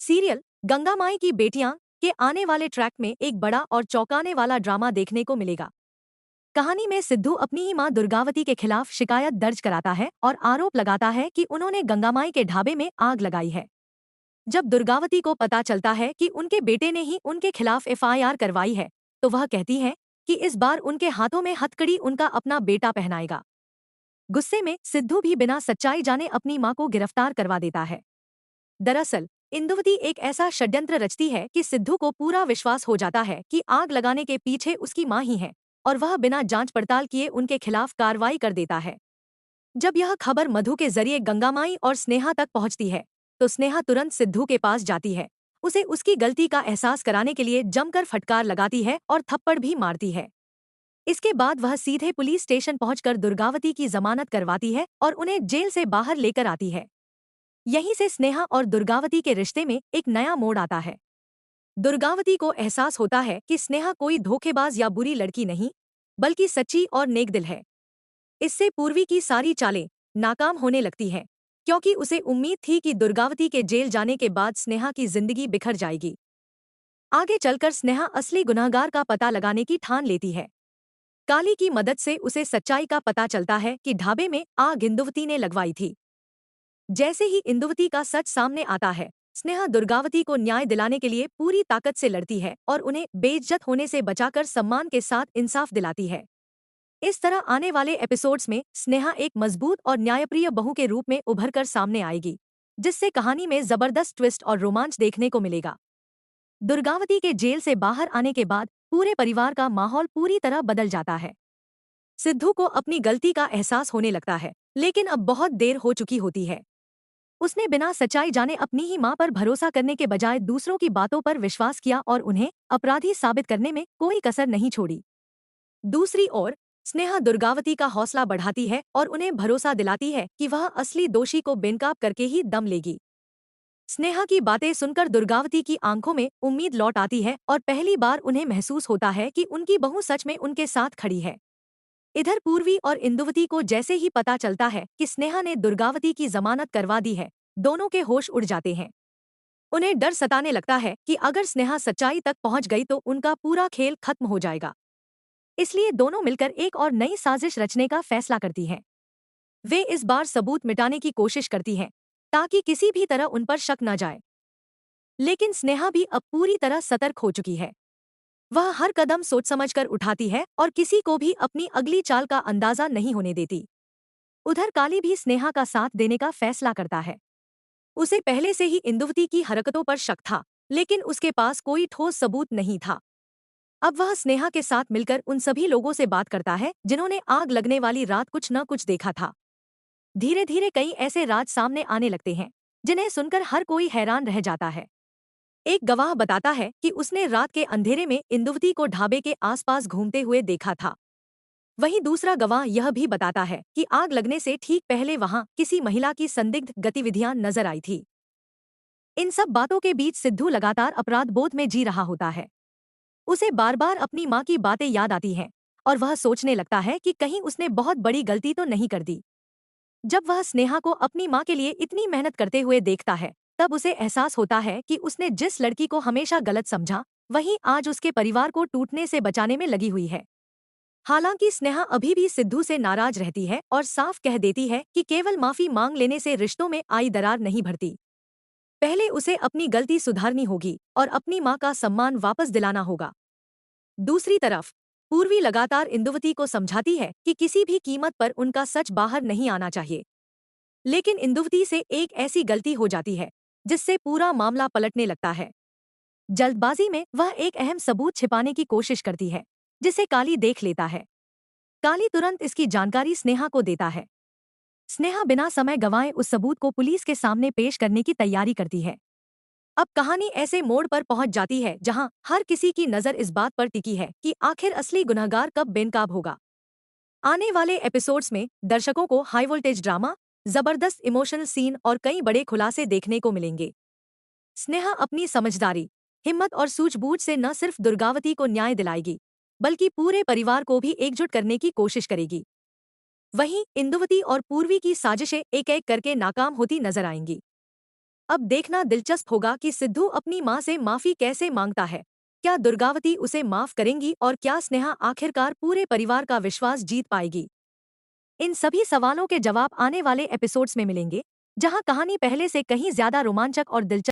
Serial Ganga माई की बेटियां के आने वाले ट्रैक में एक बड़ा और चौंकाने वाला ड्रामा देखने को मिलेगा। कहानी में सिद्धू अपनी ही मां दुर्गावती के खिलाफ शिकायत दर्ज कराता है और आरोप लगाता है कि उन्होंने गंगामाई के ढाबे में आग लगाई है। जब दुर्गावती को पता चलता है कि उनके बेटे ने ही उनके खिलाफ एफआईआर करवाई है, तो वह कहती है कि इस बार उनके हाथों में हथकड़ी उनका अपना बेटा पहनाएगा। गुस्से में सिद्धू भी बिना सच्चाई जाने अपनी मां को गिरफ्तार करवा देता है। दरअसल इंदुवती एक ऐसा षड्यंत्र रचती है कि सिद्धू को पूरा विश्वास हो जाता है कि आग लगाने के पीछे उसकी मां ही है, और वह बिना जांच पड़ताल किए उनके खिलाफ कार्रवाई कर देता है। जब यह खबर मधु के जरिए गंगामाई और स्नेहा तक पहुंचती है, तो स्नेहा तुरंत सिद्धू के पास जाती है, उसे उसकी गलती का एहसास कराने के लिए जमकर फटकार लगाती है और थप्पड़ भी मारती है। इसके बाद वह सीधे पुलिस स्टेशन पहुंचकर दुर्गावती की जमानत करवाती है और उन्हें जेल से बाहर लेकर आती है। यहीं से स्नेहा और दुर्गावती के रिश्ते में एक नया मोड़ आता है। दुर्गावती को एहसास होता है कि स्नेहा कोई धोखेबाज या बुरी लड़की नहीं, बल्कि सच्ची और नेकदिल है। इससे पूर्वी की सारी चालें नाकाम होने लगती हैं, क्योंकि उसे उम्मीद थी कि दुर्गावती के जेल जाने के बाद स्नेहा की जिंदगी बिखर जाएगी। आगे चलकर स्नेहा असली गुनहगार का पता लगाने की ठान लेती है। काली की मदद से उसे सच्चाई का पता चलता है कि ढाबे में आग इंदुवती ने लगवाई थी। जैसे ही इंदुवती का सच सामने आता है, स्नेहा दुर्गावती को न्याय दिलाने के लिए पूरी ताकत से लड़ती है और उन्हें बेइज्जत होने से बचाकर सम्मान के साथ इंसाफ दिलाती है। इस तरह आने वाले एपिसोड्स में स्नेहा एक मजबूत और न्यायप्रिय बहू के रूप में उभरकर सामने आएगी, जिससे कहानी में जबरदस्त ट्विस्ट और रोमांच देखने को मिलेगा। दुर्गावती के जेल से बाहर आने के बाद पूरे परिवार का माहौल पूरी तरह बदल जाता है। सिद्धू को अपनी गलती का एहसास होने लगता है, लेकिन अब बहुत देर हो चुकी होती है। उसने बिना सच्चाई जाने अपनी ही मां पर भरोसा करने के बजाय दूसरों की बातों पर विश्वास किया और उन्हें अपराधी साबित करने में कोई कसर नहीं छोड़ी। दूसरी ओर स्नेहा दुर्गावती का हौसला बढ़ाती है और उन्हें भरोसा दिलाती है कि वह असली दोषी को बेनकाब करके ही दम लेगी। स्नेहा की बातें सुनकर दुर्गावती की आंखों में उम्मीद लौट आती है और पहली बार उन्हें महसूस होता है कि उनकी बहू सच में उनके साथ खड़ी है। इधर पूर्वी और इंदुवती को जैसे ही पता चलता है कि स्नेहा ने दुर्गावती की जमानत करवा दी है, दोनों के होश उड़ जाते हैं। उन्हें डर सताने लगता है कि अगर स्नेहा सच्चाई तक पहुंच गई तो उनका पूरा खेल खत्म हो जाएगा। इसलिए दोनों मिलकर एक और नई साजिश रचने का फैसला करती हैं। वे इस बार सबूत मिटाने की कोशिश करती हैं, ताकि किसी भी तरह उन पर शक न जाए। लेकिन स्नेहा भी अब पूरी तरह सतर्क हो चुकी है। वह हर कदम सोच समझकर उठाती है और किसी को भी अपनी अगली चाल का अंदाजा नहीं होने देती। उधर काली भी स्नेहा का साथ देने का फैसला करता है। उसे पहले से ही इंदुवती की हरकतों पर शक था, लेकिन उसके पास कोई ठोस सबूत नहीं था। अब वह स्नेहा के साथ मिलकर उन सभी लोगों से बात करता है जिन्होंने आग लगने वाली रात कुछ न कुछ देखा था। धीरे धीरे कई ऐसे राज सामने आने लगते हैं, जिन्हें सुनकर हर कोई हैरान रह जाता है। एक गवाह बताता है कि उसने रात के अंधेरे में इंदुवती को ढाबे के आसपास घूमते हुए देखा था। वहीं दूसरा गवाह यह भी बताता है कि आग लगने से ठीक पहले वहां किसी महिला की संदिग्ध गतिविधियां नजर आई थी। इन सब बातों के बीच सिद्धू लगातार अपराध बोध में जी रहा होता है। उसे बार बार अपनी मां की बातें याद आती हैं और वह सोचने लगता है कि कहीं उसने बहुत बड़ी गलती तो नहीं कर दी। जब वह स्नेहा को अपनी मां के लिए इतनी मेहनत करते हुए देखता है, तब उसे एहसास होता है कि उसने जिस लड़की को हमेशा गलत समझा, वही आज उसके परिवार को टूटने से बचाने में लगी हुई है। हालांकि स्नेहा अभी भी सिद्धू से नाराज रहती है और साफ कह देती है कि केवल माफी मांग लेने से रिश्तों में आई दरार नहीं भरती। पहले उसे अपनी गलती सुधारनी होगी और अपनी मां का सम्मान वापस दिलाना होगा। दूसरी तरफ पूर्वी लगातार इंदुवती को समझाती है कि किसी भी कीमत पर उनका सच बाहर नहीं आना चाहिए। लेकिन इंदुवती से एक ऐसी गलती हो जाती है जिससे पूरा मामला पलटने लगता है। जल्दबाजी में वह एक अहम सबूत छिपाने की कोशिश करती है, जिसे काली देख लेता है। काली तुरंत इसकी जानकारी स्नेहा को देता है। स्नेहा बिना समय गंवाए उस सबूत को पुलिस के सामने पेश करने की तैयारी करती है। अब कहानी ऐसे मोड़ पर पहुंच जाती है जहां हर किसी की नजर इस बात पर टिकी है कि आखिर असली गुनहगार कब बेनकाब होगा। आने वाले एपिसोड्स में दर्शकों को हाई वोल्टेज ड्रामा, जबरदस्त इमोशनल सीन और कई बड़े खुलासे देखने को मिलेंगे। स्नेहा अपनी समझदारी, हिम्मत और सूझबूझ से न सिर्फ दुर्गावती को न्याय दिलाएगी, बल्कि पूरे परिवार को भी एकजुट करने की कोशिश करेगी। वहीं इंदुवती और पूर्वी की साजिशें एक एक करके नाकाम होती नजर आएंगी। अब देखना दिलचस्प होगा कि सिद्धू अपनी मां से माफी कैसे मांगता है। क्या दुर्गावती उसे माफ करेंगी और क्या स्नेहा आखिरकार पूरे परिवार का विश्वास जीत पाएगी? इन सभी सवालों के जवाब आने वाले एपिसोड्स में मिलेंगे, जहां कहानी पहले से कहीं ज्यादा रोमांचक और दिलचस्प